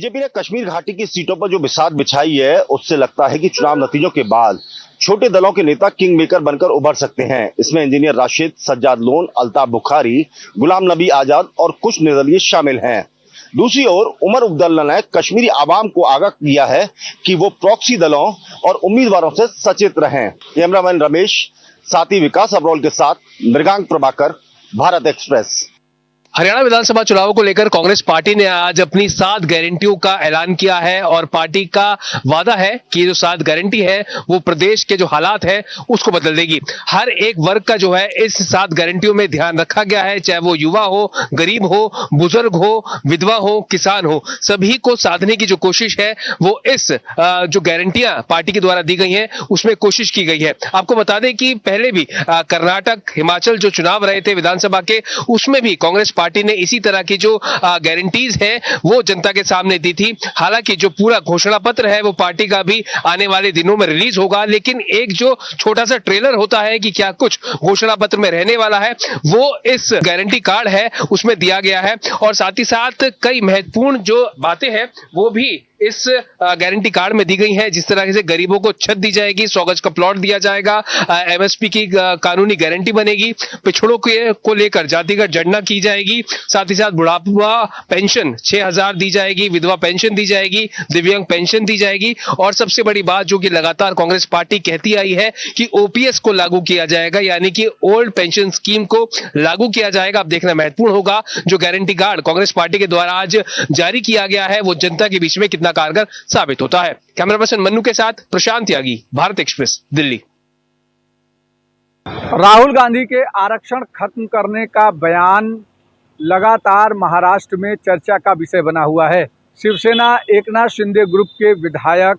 BJP ने कश्मीर घाटी की सीटों पर जो बिसात बिछाई है, उससे लगता है कि चुनाव नतीजों के बाद छोटे दलों के नेता किंग मेकर बनकर उभर सकते हैं। इसमें इंजीनियर राशिद, सज्जाद लोन, अल्ताफ बुखारी, गुलाम नबी आजाद और कुछ निर्दलीय शामिल हैं। दूसरी ओर उमर अब्दुल्ला ने कश्मीरी आवाम को आगाह किया है कि वो प्रॉक्सी दलों और उम्मीदवारों से सचेत रहें। कैमरामैन रमेश साथी विकास अब्रोल के साथ मृगांक प्रभाकर, भारत एक्सप्रेस। हरियाणा विधानसभा चुनावों को लेकर कांग्रेस पार्टी ने आज अपनी 7 गारंटियों का ऐलान किया है और पार्टी का वादा है कि जो 7 गारंटी है वो प्रदेश के जो हालात है उसको बदल देगी। हर एक वर्ग का जो है इस 7 गारंटियों में ध्यान रखा गया है, चाहे वो युवा हो, गरीब हो, बुजुर्ग हो, विधवा हो, किसान हो, सभी को साधने की जो कोशिश है वो इस जो गारंटियां पार्टी के द्वारा दी गई हैं उसमें कोशिश की गई है। आपको बता दें कि पहले भी कर्नाटक, हिमाचल जो चुनाव रहे थे विधानसभा के, उसमें भी कांग्रेस पार्टी ने इसी तरह की जो गारंटीज हैं वो जनता के सामने दी थी। हालांकि जो पूरा घोषणा पत्र है वो पार्टी का भी आने वाले दिनों में रिलीज होगा, लेकिन एक जो छोटा सा ट्रेलर होता है कि क्या कुछ घोषणा पत्र में रहने वाला है वो इस गारंटी कार्ड है उसमें दिया गया है। और साथ ही साथ कई महत्वपूर्ण जो बातें हैं वो भी इस गारंटी कार्ड में दी गई है। जिस तरह से गरीबों को छत दी जाएगी, 100 गज का प्लॉट दिया जाएगा, एमएसपी की कानूनी गारंटी बनेगी, पिछड़ों को लेकर जातिगत जनगणना की जाएगी, साथ ही साथ बुढ़ापा पेंशन 6000 दी जाएगी, विधवा पेंशन दी जाएगी, दिव्यांग पेंशन दी जाएगी और सबसे बड़ी बात जो कि लगातार कांग्रेस पार्टी कहती आई है कि ओपीएस को लागू किया जाएगा, यानी कि ओल्ड पेंशन स्कीम को लागू किया जाएगा। अब देखना महत्वपूर्ण होगा जो गारंटी कार्ड कांग्रेस पार्टी के द्वारा आज जारी किया गया है वो जनता के बीच में कितना कारगर साबित होता है। कैमरा पर्सन मन्नू के साथ प्रशांत त्यागी, भारत एक्सप्रेस, दिल्ली। राहुल गांधी के आरक्षण खत्म करने का बयान लगातार महाराष्ट्र में चर्चा का विषय बना हुआ है। शिवसेना एकनाथ शिंदे ग्रुप के विधायक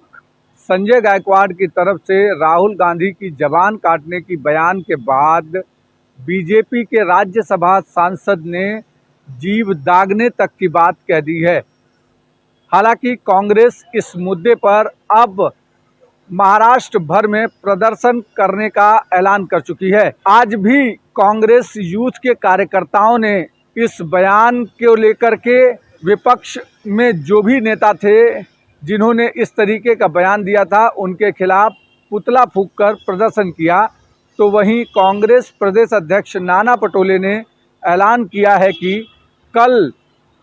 संजय गायकवाड़ की तरफ से राहुल गांधी की जबान काटने की बयान के बाद बीजेपी के राज्यसभा सांसद ने जीभ दागने तक की बात कह दी है। हालांकि कांग्रेस इस मुद्दे पर अब महाराष्ट्र भर में प्रदर्शन करने का ऐलान कर चुकी है। आज भी कांग्रेस यूथ के कार्यकर्ताओं ने इस बयान को लेकर के विपक्ष में जो भी नेता थे जिन्होंने इस तरीके का बयान दिया था उनके खिलाफ पुतला फूंककर प्रदर्शन किया। तो वहीं कांग्रेस प्रदेश अध्यक्ष नाना पटोले ने ऐलान किया है कि कल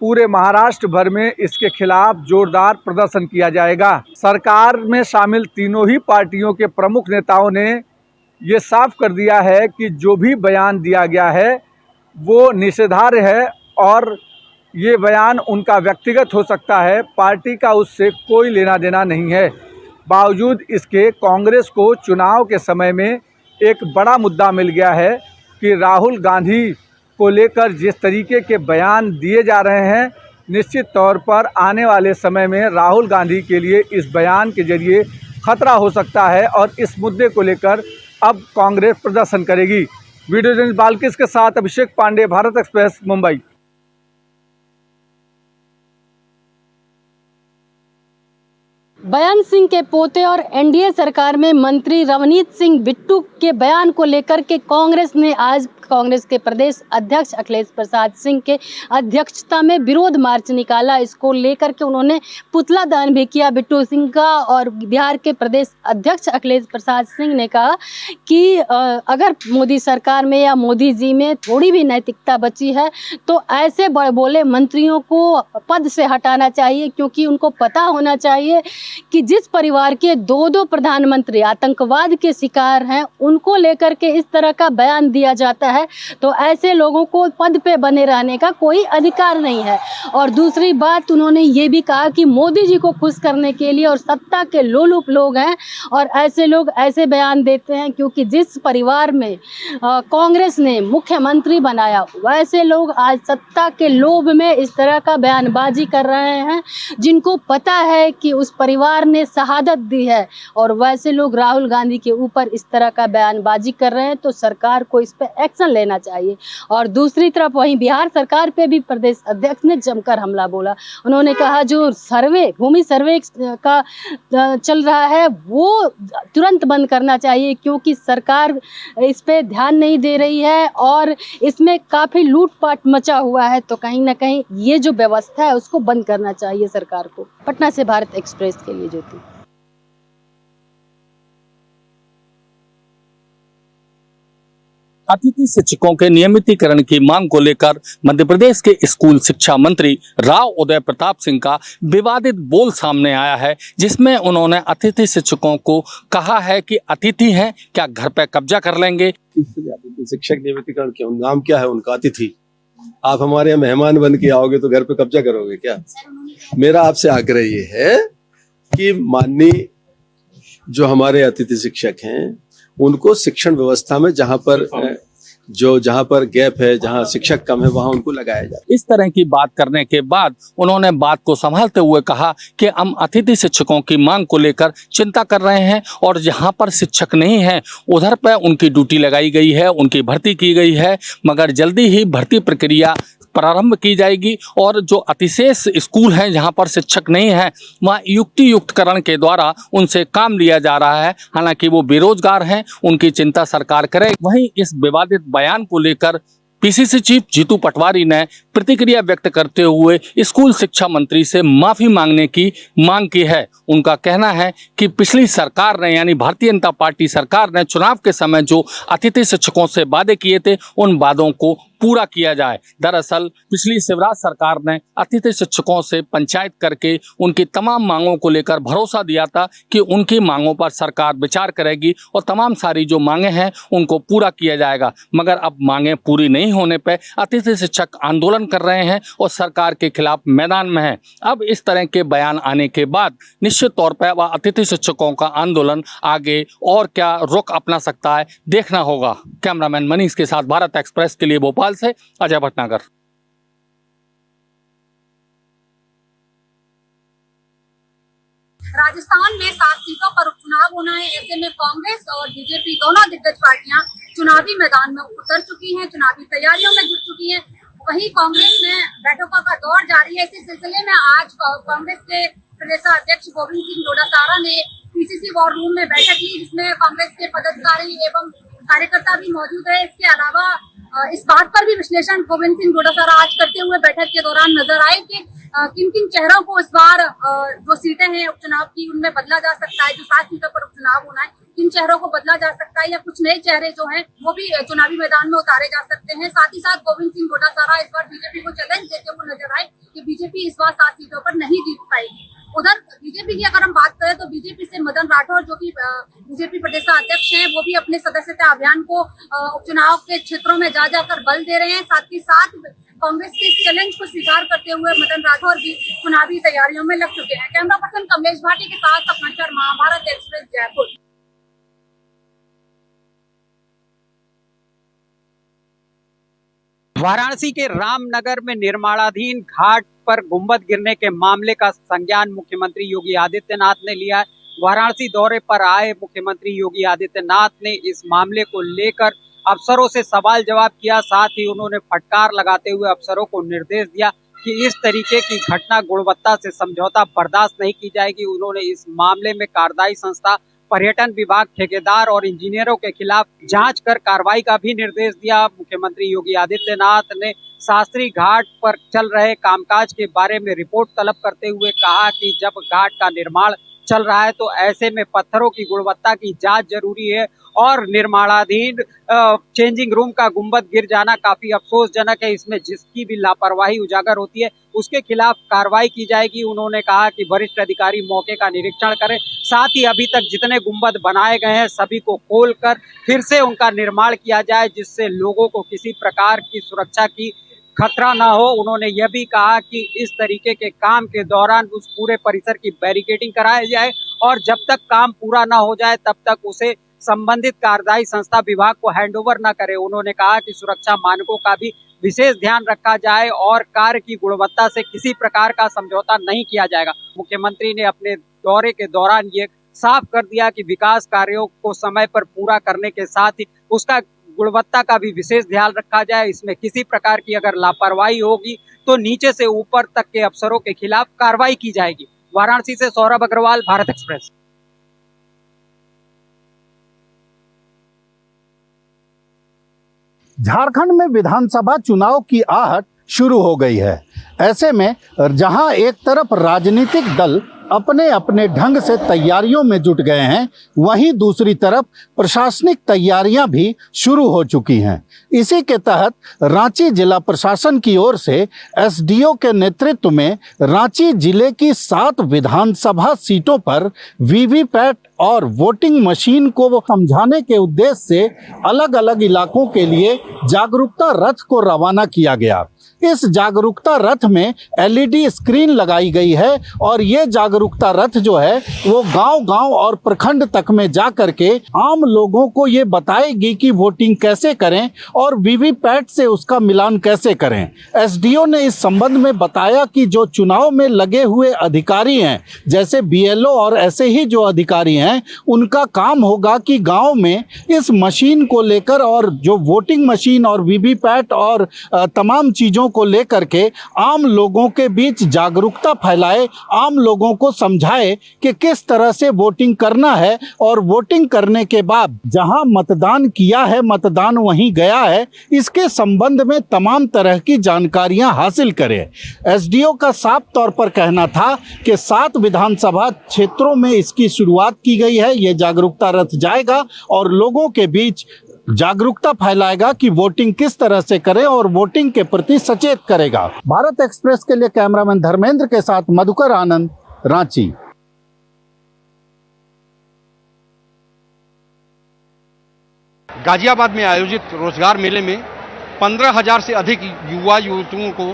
पूरे महाराष्ट्र भर में इसके खिलाफ जोरदार प्रदर्शन किया जाएगा। सरकार में शामिल तीनों ही पार्टियों के प्रमुख नेताओं ने ये साफ कर दिया है कि जो भी बयान दिया गया है वो निषेधार्ह है और ये बयान उनका व्यक्तिगत हो सकता है, पार्टी का उससे कोई लेना देना नहीं है। बावजूद इसके कांग्रेस को चुनाव के समय में एक बड़ा मुद्दा मिल गया है कि राहुल गांधी को लेकर जिस तरीके के बयान दिए जा रहे हैं, निश्चित तौर पर आने वाले समय में राहुल गांधी के लिए इस बयान के जरिए खतरा हो सकता है और इस मुद्दे को लेकर अब कांग्रेस प्रदर्शन करेगी। वीडियो जर्नलिस्ट बालकिस के साथ अभिषेक पांडे, भारत एक्सप्रेस, मुंबई। बयान सिंह के पोते और एनडीए सरकार में मंत्री रवनीत सिंह बिट्टू के बयान को लेकर के कांग्रेस ने आज कांग्रेस के प्रदेश अध्यक्ष अखिलेश प्रसाद सिंह के अध्यक्षता में विरोध मार्च निकाला। इसको लेकर के उन्होंने पुतला दान भी किया बिट्टू सिंह का। और बिहार के प्रदेश अध्यक्ष अखिलेश प्रसाद सिंह ने कहा कि अगर मोदी सरकार में या मोदी जी में थोड़ी भी नैतिकता बची है तो ऐसे बड़े बोले मंत्रियों को पद से हटाना चाहिए, क्योंकि उनको पता होना चाहिए कि जिस परिवार के 2 प्रधानमंत्री आतंकवाद के शिकार हैं उनको लेकर के इस तरह का बयान दिया जाता है तो ऐसे लोगों को पद पे बने रहने का कोई अधिकार नहीं है। और दूसरी बात उन्होंने ये भी कहा कि मोदी जी को खुश करने के लिए और सत्ता के लोलुप लोग हैं और ऐसे लोग ऐसे बयान देते हैं क्योंकि जिस परिवार में कांग्रेस ने मुख्यमंत्री बनाया वैसे लोग आज सत्ता के लोभ में इस तरह का बयानबाजी कर रहे हैं जिनको पता है कि उस परिवार ने शहादत दी है और वैसे लोग राहुल गांधी के ऊपर इस तरह का बयानबाजी कर रहे हैं। तो सरकार को इस पर एक्शन लेना चाहिए। और दूसरी तरफ वहीं बिहार सरकार पे भी प्रदेश अध्यक्ष ने जमकर हमला बोला। उन्होंने कहा जो भूमि सर्वे का चल रहा है वो तुरंत बंद करना चाहिए, क्योंकि सरकार इस पे ध्यान नहीं दे रही है और इसमें काफ़ी लूटपाट मचा हुआ है। तो कहीं ना कहीं ये जो व्यवस्था है उसको बंद करना चाहिए सरकार को। पटना से भारत एक्सप्रेस के लिए ज्योति। अतिथि शिक्षकों के नियमितीकरण की मांग को लेकर मध्य प्रदेश के स्कूल शिक्षा मंत्री राव उदय प्रताप सिंह का विवादित बोल सामने आया है, जिसमें उन्होंने अतिथि शिक्षकों को कहा है कि अतिथि हैं, क्या घर पर कब्जा कर लेंगे। अतिथि शिक्षक नियमितीकरण क्यों, नाम क्या है उनका? अतिथि। आप हमारे यहाँ मेहमान बन के आओगे तो घर पे कब्जा करोगे क्या? मेरा आपसे आग्रह ये है कि माननीय जो हमारे अतिथि शिक्षक हैं उनको शिक्षण व्यवस्था में जहाँ पर गैप है, जहाँ शिक्षक कम है, वहां उनको लगाया जाए। इस तरह की बात करने के बाद उन्होंने बात को संभालते हुए कहा कि हम अतिथि शिक्षकों की मांग को लेकर चिंता कर रहे हैं और जहां पर शिक्षक नहीं है उधर पर उनकी ड्यूटी लगाई गई है, उनकी भर्ती की गई है, मगर जल्दी ही भर्ती प्रक्रिया प्रारंभ की जाएगी और जो अतिशेष स्कूल हैं जहां पर शिक्षक नहीं है वहां युक्तियुक्तकरण के द्वारा उनसे काम लिया जा रहा है। हालांकि वो बेरोजगार हैं, उनकी चिंता सरकार करे। वहीं इस विवादित बयान को लेकर पीसीसी चीफ जीतू पटवारी ने प्रतिक्रिया व्यक्त करते हुए स्कूल शिक्षा मंत्री से माफी मांगने की मांग की है। उनका कहना है कि पिछली सरकार ने यानी भारतीय जनता पार्टी सरकार ने चुनाव के समय जो अतिथि शिक्षकों से वादे किए थे उन वादों को पूरा किया जाए। दरअसल पिछली शिवराज सरकार ने अतिथि शिक्षकों से पंचायत करके उनकी तमाम मांगों को लेकर भरोसा दिया था कि उनकी मांगों पर सरकार विचार करेगी और तमाम सारी जो मांगे हैं उनको पूरा किया जाएगा, मगर अब मांगे पूरी नहीं होने पर अतिथि शिक्षक आंदोलन कर रहे हैं और सरकार के खिलाफ मैदान में हैं। अब इस तरह के बयान आने के बाद निश्चित तौर पर वह अतिथि शिक्षकों का आंदोलन आगे और क्या रुख अपना सकता है, देखना होगा। कैमरामैन मनीष के साथ भारत एक्सप्रेस के लिए भोपाल से अजय भटनागर। राजस्थान में 7 सीटों पर उपचुनाव होना है। ऐसे में कांग्रेस और बीजेपी दोनों दिग्गज पार्टियां चुनावी मैदान में उतर चुकी हैं, चुनावी तैयारियों में जुट चुकी हैं। वहीं कांग्रेस में बैठकों का दौर जारी है। इसी सिलसिले में आज कांग्रेस के प्रदेशाध्यक्ष गोविंद सिंह डोटासरा ने पीसीसी वॉर रूम में बैठक ली, जिसमें कांग्रेस के पदाधिकारी एवं कार्यकर्ता भी मौजूद है। इसके अलावा इस बात पर भी विश्लेषण गोविंद सिंह डोटासरा आज करते हुए बैठक के दौरान नजर आए कि किन किन चेहरों को इस बार जो सीटें हैं उपचुनाव की उनमें बदला जा सकता है। जो 7 सीटों पर उपचुनाव होना है, किन चेहरों को बदला जा सकता है या कुछ नए चेहरे जो हैं वो भी चुनावी मैदान में उतारे जा सकते हैं। साथ ही साथ गोविंद सिंह डोटासरा इस बार बीजेपी को चैलेंज देते हुए नजर आए कि बीजेपी इस बार 7 सीटों पर नहीं जीत पाएगी। उधर बीजेपी की अगर हम बात करें तो बीजेपी से मदन राठौर जो कि बीजेपी प्रदेशाध्यक्ष हैं, वो भी अपने सदस्यता अभियान को उपचुनाव के क्षेत्रों में जा जाकर बल दे रहे हैं। साथ ही साथ कांग्रेस के इस चैलेंज को स्वीकार करते हुए मदन राठौर भी चुनावी तैयारियों में लग चुके हैं। कैमरा पर्सन कमलेश भाटी के साथ सपना शर्मा, भारत एक्सप्रेस, जयपुर। वाराणसी के रामनगर में निर्माणाधीन घाट पर गुंबद गिरने के मामले का संज्ञान मुख्यमंत्री योगी आदित्यनाथ ने लिया है। वाराणसी दौरे पर आए मुख्यमंत्री योगी आदित्यनाथ ने इस मामले को लेकर अफसरों से सवाल जवाब किया। साथ ही उन्होंने फटकार लगाते हुए अफसरों को निर्देश दिया कि इस तरीके की घटना गुणवत्ता से समझौता बर्दाश्त नहीं की जाएगी। उन्होंने इस मामले में कार्यदायी संस्था, पर्यटन विभाग, ठेकेदार और इंजीनियरों के खिलाफ जांच कर कार्रवाई का भी निर्देश दिया। मुख्यमंत्री योगी आदित्यनाथ ने शास्त्री घाट पर चल रहे कामकाज के बारे में रिपोर्ट तलब करते हुए कहा कि जब घाट का निर्माण चल रहा है तो ऐसे में पत्थरों की गुणवत्ता की जांच जरूरी है और निर्माणाधीन चेंजिंग रूम का गुंबद गिर जाना काफी अफसोसजनक है। इसमें जिसकी भी लापरवाही उजागर होती है उसके खिलाफ कार्रवाई की जाएगी। उन्होंने कहा कि वरिष्ठ अधिकारी मौके का निरीक्षण करें, साथ ही अभी तक जितने गुंबद बनाए गए हैं सभी को खोलकर फिर से उनका निर्माण किया जाए, जिससे लोगों को किसी प्रकार की सुरक्षा की खतरा ना हो। उन्होंने यह भी कहा कि इस तरीके के काम के दौरान उस पूरे परिसर की बैरिकेडिंग कराई जाए और जब तक काम पूरा ना हो जाए तब तक उसे संबंधित कार्यदायी संस्था विभाग को हैंडओवर न करे। उन्होंने कहा कि सुरक्षा मानकों का भी विशेष ध्यान रखा जाए और कार्य की गुणवत्ता से किसी प्रकार का समझौता नहीं किया जाएगा। मुख्यमंत्री ने अपने दौरे के दौरान ये साफ कर दिया कि विकास कार्यों को समय पर पूरा करने के साथ ही उसका गुणवत्ता का भी विशेष ध्यान रखा जाए। इसमें किसी प्रकार की अगर लापरवाही होगी तो नीचे से ऊपर तक के अफसरों के खिलाफ कार्रवाई की जाएगी। वाराणसी से सौरभ अग्रवाल, भारत एक्सप्रेस। झारखंड में विधानसभा चुनाव की आहट शुरू हो गई है। ऐसे में जहां एक तरफ राजनीतिक दल अपने अपने ढंग से तैयारियों में जुट गए हैं, वहीं दूसरी तरफ प्रशासनिक तैयारियां भी शुरू हो चुकी हैं। इसी के तहत रांची जिला प्रशासन की ओर से एसडीओ के नेतृत्व में रांची जिले की 7 विधानसभा सीटों पर वीवीपैट और वोटिंग मशीन को समझाने के उद्देश्य से अलग अलग इलाकों के लिए जागरूकता रथ को रवाना किया गया। इस जागरूकता रथ में एलईडी स्क्रीन लगाई गई है और ये जागरूकता रथ जो है वो गांव-गांव और प्रखंड तक में जा करके आम लोगों को ये बताएगी कि वोटिंग कैसे करें और वीवीपैट से उसका मिलान कैसे करें। एसडीओ ने इस संबंध में बताया कि जो चुनाव में लगे हुए अधिकारी हैं, जैसे बीएलओ और ऐसे ही जो अधिकारी हैं, उनका काम होगा कि गांव में इस मशीन को लेकर और जो वोटिंग मशीन और वीवीपैट और तमाम चीज़ों को लेकर के आम लोगों के बीच जागरूकता फैलाए, आम लोगों को समझाए कि किस तरह से वोटिंग करना है और वोटिंग करने के बाद जहां मतदान किया है, मतदान वहीं गया है, इसके संबंध में तमाम तरह की जानकारियां हासिल करें। एसडीओ का साफ तौर पर कहना था कि 7 विधानसभा क्षेत्रों में इसकी शुरुआत की गई है। ये जागरूकता रथ जाएगा और लोगों के बीच जागरूकता फैलाएगा कि वोटिंग किस तरह से करें और वोटिंग के प्रति सचेत करेगा। भारत एक्सप्रेस के लिए कैमरामैन धर्मेंद्र के साथ मधुकर आनंद, रांची। गाजियाबाद में आयोजित रोजगार मेले में 15,000 से अधिक युवा युवतियों को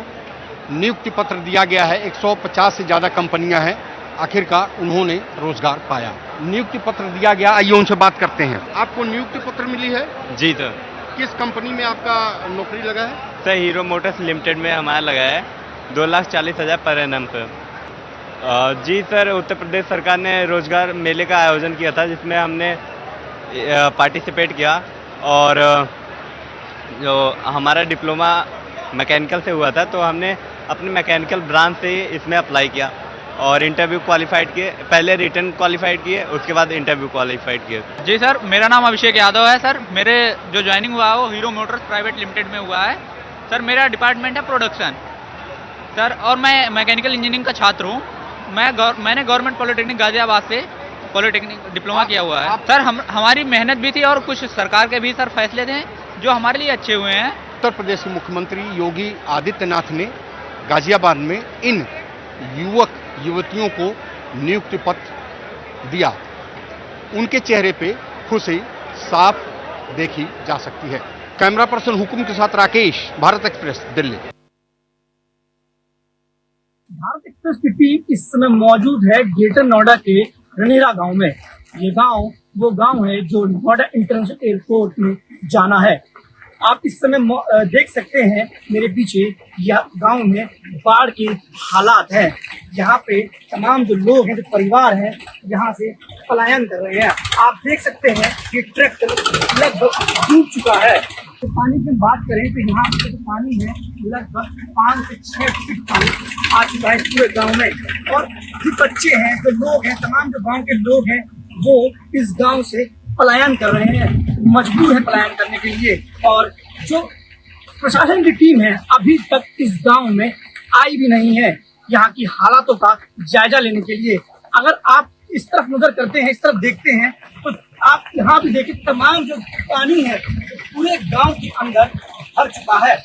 नियुक्ति पत्र दिया गया है। 150 से ज़्यादा कंपनियां हैं, आखिरकार उन्होंने रोजगार पाया। नियुक्ति पत्र दिया गया, आइए उनसे बात करते हैं। आपको नियुक्ति पत्र मिली है? जी सर। किस कंपनी में आपका नौकरी लगा है? सर हीरो मोटर्स लिमिटेड में हमारा लगा है 2,40,000 पर एनम सर। जी सर, उत्तर प्रदेश सरकार ने रोजगार मेले का आयोजन किया था जिसमें हमने पार्टिसिपेट किया और जो हमारा डिप्लोमा मैकेनिकल से हुआ था तो हमने अपने मैकेनिकल ब्रांच से इसमें अप्लाई किया और इंटरव्यू क्वालिफाइड किए। पहले रिटर्न क्वालिफाइड किए, उसके बाद इंटरव्यू क्वालिफाइड किए। जी सर, मेरा नाम अभिषेक यादव है सर। मेरे जो ज्वाइनिंग हुआ है वो हीरो मोटर्स प्राइवेट लिमिटेड में हुआ है सर। मेरा डिपार्टमेंट है प्रोडक्शन सर और मैं मैकेनिकल इंजीनियरिंग का छात्र हूँ। मैंने गवर्नमेंट पॉलिटेक्निक गाजियाबाद से पॉलिटेक्निक डिप्लोमा किया हुआ है सर। हमारी मेहनत भी थी और कुछ सरकार के भी सर फैसले थे जो हमारे लिए अच्छे हुए हैं। उत्तर प्रदेश के मुख्यमंत्री योगी आदित्यनाथ ने गाजियाबाद में इन युवक युवतियों को नियुक्ति पत्र दिया। उनके चेहरे पे खुशी साफ देखी जा सकती है। कैमरा पर्सन हुकुम के साथ राकेश, भारत एक्सप्रेस, दिल्ली। भारत एक्सप्रेस की टीम इस समय मौजूद है ग्रेटर नोएडा के रनेरा गांव में। ये गांव वो गांव है जो नोएडा इंटरनेशनल एयरपोर्ट में जाना है। आप इस समय देख सकते हैं मेरे पीछे, यह गांव में बाढ़ के हालात हैं। यहाँ पे तमाम जो लोग हैं, जो परिवार हैं, यहाँ से पलायन कर रहे हैं। आप देख सकते हैं कि ट्रक लगभग डूब चुका है। तो पानी की बात करें तो यहाँ पे जो पानी है लगभग 5 से 6 फीट पानी आ चुका है पूरे गाँव में। और जो बच्चे हैं, जो लोग हैं, तमाम जो गाँव के लोग हैं, वो इस गाँव से पलायन कर रहे हैं, मजबूर है पलायन करने के लिए। और जो प्रशासन की टीम है अभी तक इस गांव में आई भी नहीं है यहाँ की हालातों का जायजा लेने के लिए। अगर आप इस तरफ नजर करते हैं, इस तरफ देखते हैं, तो आप यहाँ भी देखिए तमाम जो पानी है पूरे गांव के अंदर भर चुका है।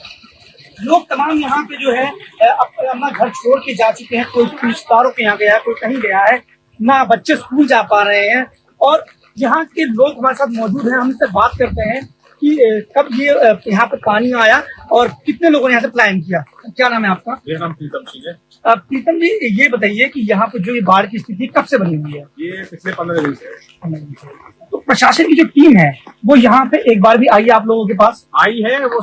लोग तमाम यहाँ पे जो है अपना घर छोड़ के जा चुके हैं। कोई रिश्तेदारों के यहाँ गया है, कोई कहीं गया है, ना बच्चे स्कूल जा पा रहे हैं। और यहाँ के लोग हमारे साथ मौजूद हैं, हम इनसे बात करते हैं कि कब ये यहाँ पे पानी आया और कितने लोगों ने यहाँ से पलायन किया। क्या नाम है आपका? मेरा नाम प्रीतम सिंह है। प्रीतम जी, ये बताइए कि यहाँ पे जो ये बाढ़ की स्थिति कब से बनी हुई है? ये पिछले 15 दिन से। तो प्रशासन की जो टीम है वो यहाँ पे एक बार भी आई है आप लोगों के पास? आई है, वो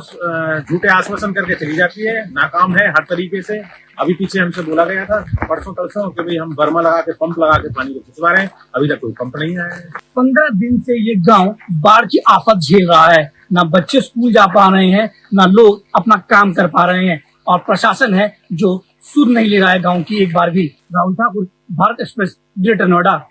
झूठे आश्वासन करके चली जाती है, नाकाम है हर तरीके से। अभी पीछे हमसे बोला गया था परसों तरसों कि भाई हम बर्मा लगा के पंप लगा के पानी को खिंचवा रहे हैं, अभी तक कोई पंप नहीं आया है। 15 दिन से ये गांव बाढ़ की आफत झेल रहा है। ना बच्चे स्कूल जा पा रहे हैं, ना लोग अपना काम कर पा रहे हैं, और प्रशासन है जो सुध नहीं ले रहा है गांव की एक बार भी। Rahul Thakur, Bharat express, greater Noida.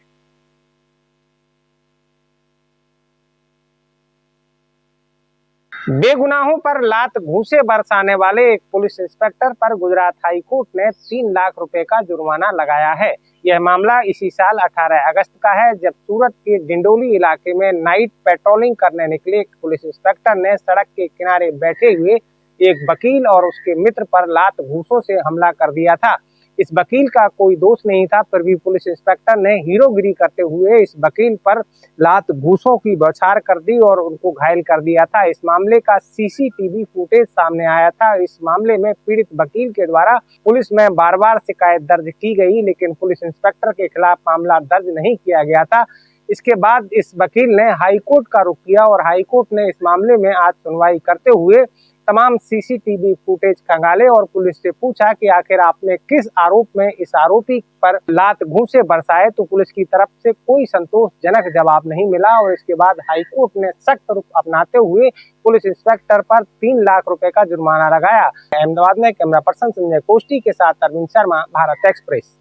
बेगुनाहों पर लात घूंसे बरसाने वाले एक पुलिस इंस्पेक्टर पर गुजरात हाई कोर्ट ने 3 लाख रुपए का जुर्माना लगाया है। यह मामला इसी साल 18 अगस्त का है, जब सूरत के डिंडोली इलाके में नाइट पेट्रोलिंग करने निकले एक पुलिस इंस्पेक्टर ने सड़क के किनारे बैठे हुए एक वकील और उसके मित्र पर लात घूंसों से हमला कर दिया था। इस वकील का कोई दोष नहीं था, फिर भी पुलिस इंस्पेक्टर ने हीरोगिरी करते हुए इस वकील पर लात घूंसों की बौछार कर दी और उनको घायल कर दिया था। इस मामले का सीसीटीवी फुटेज सामने आया था। इस मामले में पीड़ित वकील के द्वारा पुलिस में बार बार शिकायत दर्ज की गई, लेकिन पुलिस इंस्पेक्टर के खिलाफ मामला दर्ज नहीं किया गया था। इसके बाद इस वकील ने हाईकोर्ट का रुख किया और हाईकोर्ट ने इस मामले में आज सुनवाई करते हुए तमाम सीसीटीवी फुटेज खंगाले और पुलिस से पूछा कि आखिर आपने किस आरोप में इस आरोपी पर लात घूंसे बरसाए, तो पुलिस की तरफ से कोई संतोषजनक जवाब नहीं मिला और इसके बाद हाईकोर्ट ने सख्त रुख अपनाते हुए पुलिस इंस्पेक्टर पर 3 लाख रुपए का जुर्माना लगाया। अहमदाबाद में कैमरा पर्सन संजय कोष्टी के साथ अरविंद शर्मा, भारत एक्सप्रेस।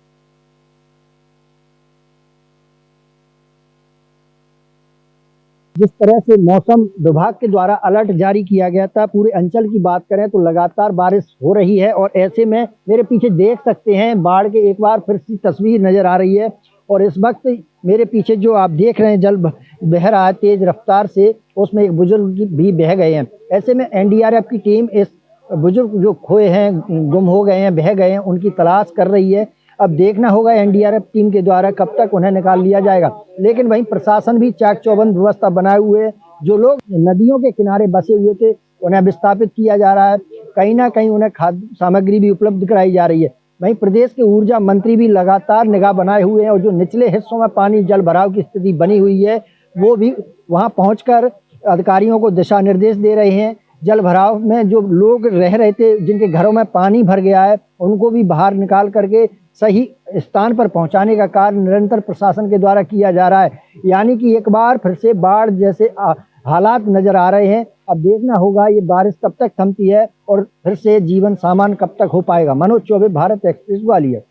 जिस तरह से मौसम विभाग के द्वारा अलर्ट जारी किया गया था, पूरे अंचल की बात करें तो लगातार बारिश हो रही है और ऐसे में मेरे पीछे देख सकते हैं बाढ़ के एक बार फिर से तस्वीर नजर आ रही है। और इस वक्त मेरे पीछे जो आप देख रहे हैं जल बह रहा है तेज रफ्तार से, उसमें एक बुजुर्ग भी बह गए हैं। ऐसे में एनडीआरएफ की टीम इस बुजुर्ग जो खोए हैं, गुम हो गए हैं, बह गए हैं, उनकी तलाश कर रही है। अब देखना होगा एनडीआरएफ टीम के द्वारा कब तक उन्हें निकाल लिया जाएगा। लेकिन वहीं प्रशासन भी चाक चौबंद व्यवस्था बनाए हुए, जो लोग नदियों के किनारे बसे हुए थे उन्हें विस्थापित किया जा रहा है। कहीं ना कहीं उन्हें खाद्य सामग्री भी उपलब्ध कराई जा रही है। वहीं प्रदेश के ऊर्जा मंत्री भी लगातार निगाह बनाए हुए हैं और जो निचले हिस्सों में पानी जल भराव की स्थिति बनी हुई है, वो भी वहां पहुंचकर अधिकारियों को दिशा निर्देश दे रहे हैं। जल भराव में जो लोग रह रहे थे, जिनके घरों में पानी भर गया है, उनको भी बाहर निकाल करके सही स्थान पर पहुंचाने का कार्य निरंतर प्रशासन के द्वारा किया जा रहा है। यानी कि एक बार फिर से बाढ़ जैसे हालात नजर आ रहे हैं। अब देखना होगा ये बारिश कब तक थमती है और फिर से जीवन सामान कब तक हो पाएगा। मनोज चौबे, भारत एक्सप्रेस, ग्वालियर।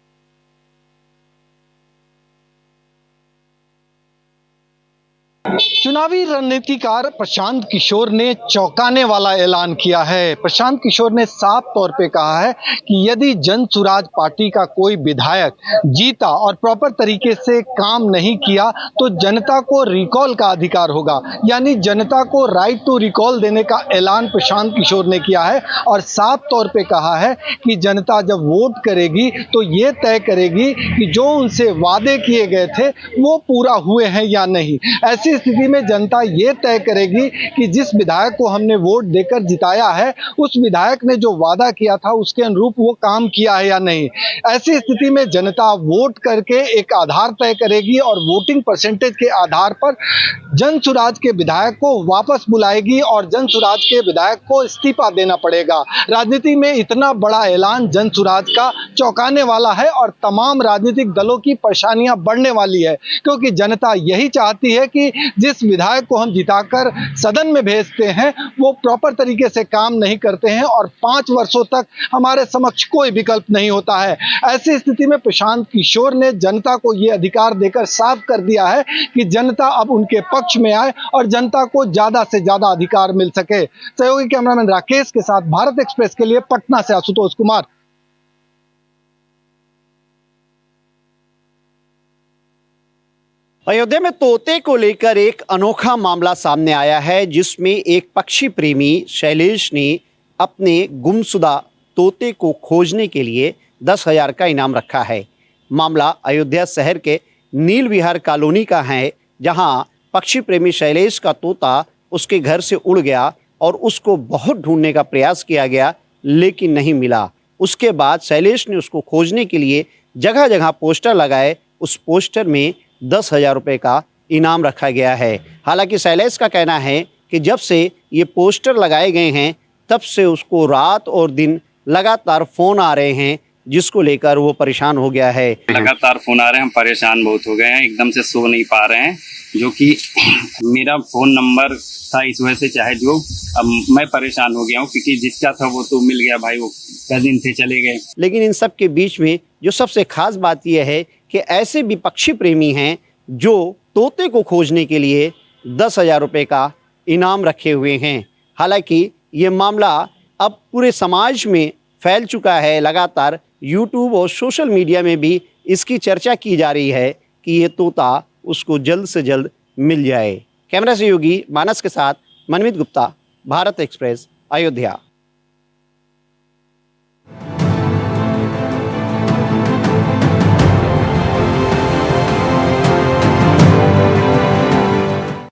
चुनावी रणनीतिकार प्रशांत किशोर ने चौंकाने वाला ऐलान किया है। प्रशांत किशोर ने साफ तौर पे कहा है कि यदि जन सुराज पार्टी का कोई विधायक जीता और प्रॉपर तरीके से काम नहीं किया तो जनता को रिकॉल का अधिकार होगा, यानी जनता को राइट टू रिकॉल देने का ऐलान प्रशांत किशोर ने किया है। और साफ तौर पे कहा है कि जनता जब वोट करेगी तो ये तय करेगी कि जो उनसे वादे किए गए थे वो पूरा हुए हैं या नहीं। ऐसी स्थिति में जनता ये तय करेगी कि जिस विधायक को हमने वोट देकर जिताया है उस विधायक ने जो वादा किया था उसके अनुरूप वो काम किया है या नहीं। ऐसी स्थिति में जनता वोट करके एक आधार तय करेगी और वोटिंग परसेंटेज के आधार पर जन सुराज के विधायक को वापस बुलाएगी और जन सुराज के विधायक को इस्तीफा देना पड़ेगा। राजनीति में इतना बड़ा ऐलान जन सुराज का चौंकाने वाला है और तमाम राजनीतिक दलों की परेशानियां बढ़ने वाली है, क्योंकि जनता यही चाहती है कि जिस विधायक को हम जिताकर सदन में भेजते हैं वो प्रॉपर तरीके से काम नहीं करते हैं और 5 वर्षों तक हमारे समक्ष कोई विकल्प नहीं होता है। ऐसी स्थिति में प्रशांत किशोर ने जनता को ये अधिकार देकर साफ कर दिया है कि जनता अब उनके पक्ष में आए और जनता को ज्यादा से ज्यादा अधिकार मिल सके। सहयोगी कैमरामैन राकेश के साथ भारत एक्सप्रेस के लिए पटना से आशुतोष कुमार। अयोध्या में तोते को लेकर एक अनोखा मामला सामने आया है, जिसमें एक पक्षी प्रेमी शैलेश ने अपने गुमशुदा तोते को खोजने के लिए 10,000 का इनाम रखा है। मामला अयोध्या शहर के नील विहार कॉलोनी का है, जहां पक्षी प्रेमी शैलेश का तोता उसके घर से उड़ गया और उसको बहुत ढूंढने का प्रयास किया गया लेकिन नहीं मिला। उसके बाद शैलेश ने उसको खोजने के लिए जगह जगह पोस्टर लगाए। उस पोस्टर में 10,000 रुपये का इनाम रखा गया है। हालांकि शैलेश का कहना है कि जब से ये पोस्टर लगाए गए हैं तब से उसको रात और दिन लगातार फ़ोन आ रहे हैं जिसको लेकर वो परेशान हो गया है। लगातार फोन आ रहे हैं, हम परेशान बहुत हो गए हैं, एकदम से सो नहीं पा रहे हैं, जो कि मेरा फोन नंबर था इस वजह से, चाहे जो, अब मैं परेशान हो गया हूँ क्योंकि जिसका था वो तो मिल गया भाई, वो कजिन थे चले गए। लेकिन इन सब के बीच में जो सबसे खास बात यह है कि ऐसे भी पक्षी प्रेमी हैं जो तोते को खोजने के लिए 10,000 रुपये का इनाम रखे हुए हैं। हालांकि ये मामला अब पूरे समाज में फैल चुका है। लगातार यूट्यूब और सोशल मीडिया में भी इसकी चर्चा की जा रही है कि ये तोता उसको जल्द से जल्द मिल जाए। कैमरा सहयोगी मानस के साथ मनमीत गुप्ता, भारत एक्सप्रेस, अयोध्या।